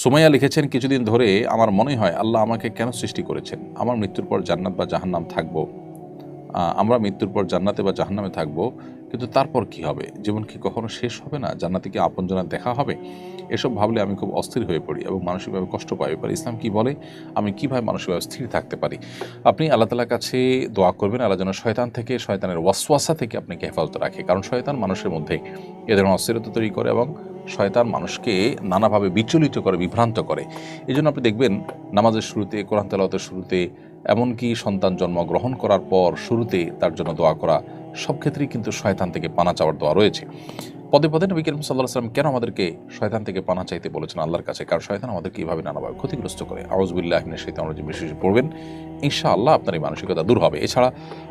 সুমাইয়া লিখেছেন, কিছুদিন ধরে আমার মনে হয় আল্লাহ আমাকে কেন সৃষ্টি করেছেন। আমার মৃত্যুর পর জান্নাত বা জাহান্নাম থাকবো, আমরা মৃত্যুর পর জান্নাতে বা জাহান্নামে থাকবো, কিন্তু তারপর কি হবে? জীবন কি কখনো শেষ হবে না? জান্নাতে কি আপনজনের দেখা হবে? এসব ভাবলে আমি খুব অস্থির হয়ে পড়ি এবং মানসিকভাবে কষ্ট পাই। এবার ইসলাম কি বলে, আমি কিভাবে মানসিকভাবে স্থির থাকতে পারি? আপনি আল্লাহ তাআলার কাছে দোয়া করবেন, আল্লাহ যেন শয়তান থেকে, শয়তানের ওয়াসওয়াসা থেকে আপনাকে হেফাজত রাখে। কারণ শয়তান মানুষের মধ্যে এ ধরনের অস্থিরতা তৈরি করে এবং শয়তান মানুষকে নানাভাবে বিচলিত করে, বিভ্রান্ত করে। এজন্য আপনি দেখবেন নামাজের শুরুতে, কোরআন তেলাওয়াতের শুরুতে, এমনকি সন্তান জন্মগ্রহণ করার পর শুরুতে তার জন্য দোয়া করা, সব ক্ষেত্রেই কিন্তু শয়তান থেকে পানা চাওয়ার দোয়া রয়েছে। পদে পদে নবী করিম সাল্লাল্লাহু আলাইহি ওয়াসাল্লাম কেন আমাদেরকে শয়তান থেকে পানা চাইতে বলেছেন আল্লাহর কাছে? কারণ শয়তান আমাদেরকে এইভাবে নানাভাবে ক্ষতিগ্রস্ত করে। আউযু বিল্লাহি মিনাশ শাইতানির রাজিম বেশি বেশি পড়বেন, ইনশাআল্লাহ আপনার এই মানসিকতা দূর হবে। এছাড়া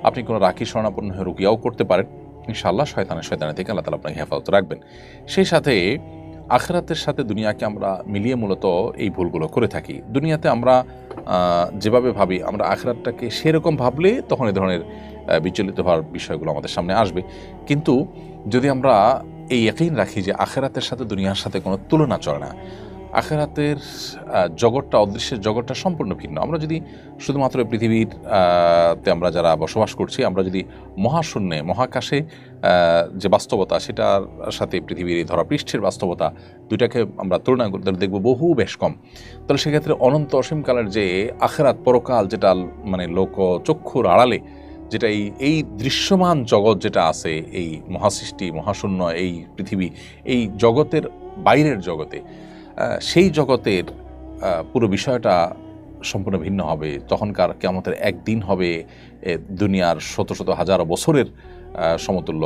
আপনি কোনো রাখি শরণাপন্ন হয়ে রুকিয়াও করতে পারেন। ইনশাআল্লাহ শয়তানের থেকে আল্লাহ তাআলা আপনাকে হেফাজত রাখবেন। সেই সাথে আখিরাতের সাথে দুনিয়াকে আমরা মিলিয়ে মূলত এই ভুলগুলো করে থাকি। দুনিয়াতে আমরা যেভাবে ভাবি, আমরা আখিরাতটাকে সেরকম ভাবলে তখন এ ধরনের বিচলিত হওয়ার বিষয়গুলো আমাদের সামনে আসবে। কিন্তু যদি আমরা এই ইয়াকিন রাখি যে আখিরাতের সাথে দুনিয়ার সাথে কোনো তুলনা চলে না, আখিরাতের জগৎটা, অদৃশ্যের জগৎটা সম্পূর্ণ ভিন্ন। আমরা যদি শুধুমাত্র পৃথিবীর তে আমরা যারা বসবাস করছি, আমরা যদি মহাশূন্যে, মহাকাশে যে বাস্তবতা, সেটার সাথে পৃথিবীর এই ধরাপৃষ্ঠের বাস্তবতা, দুইটাকে আমরা তুলনা করতে দেখব বহু বেশ কম। তাহলে সেক্ষেত্রে অনন্ত অসীমকালের যে আখিরাত, পরকাল, যেটা মানে লোক চক্ষুর আড়ালে, যেটা এই দৃশ্যমান জগৎ যেটা আছে, এই মহাসৃষ্টি, মহাশূন্য, এই পৃথিবী, এই জগতের বাইরের জগতে, সেই জগতের পুরো বিষয়টা সম্পূর্ণ ভিন্ন হবে। তখনকার কিয়ামতের একদিন হবে দুনিয়ার শত শত হাজার বছরের সমতুল্য।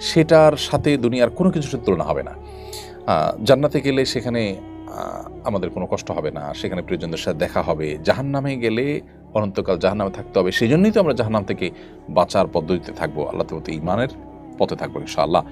সেটার সাথে দুনিয়ার কোনো কিছুর তুলনা হবে না। জান্নাতে গেলে সেখানে আমাদের কোনো কষ্ট হবে না, সেখানে প্রিয়জনদের সাথে দেখা হবে। জাহান্নামে গেলে অনন্তকাল জাহান্নামে থাকতে হবে। সেই জন্যই তো আমরা জাহান্নাম থেকে বাঁচার পদ্ধতিতে থাকবো, আল্লাহর প্রতি ঈমানের পথে থাকবো ইনশাআল্লাহ।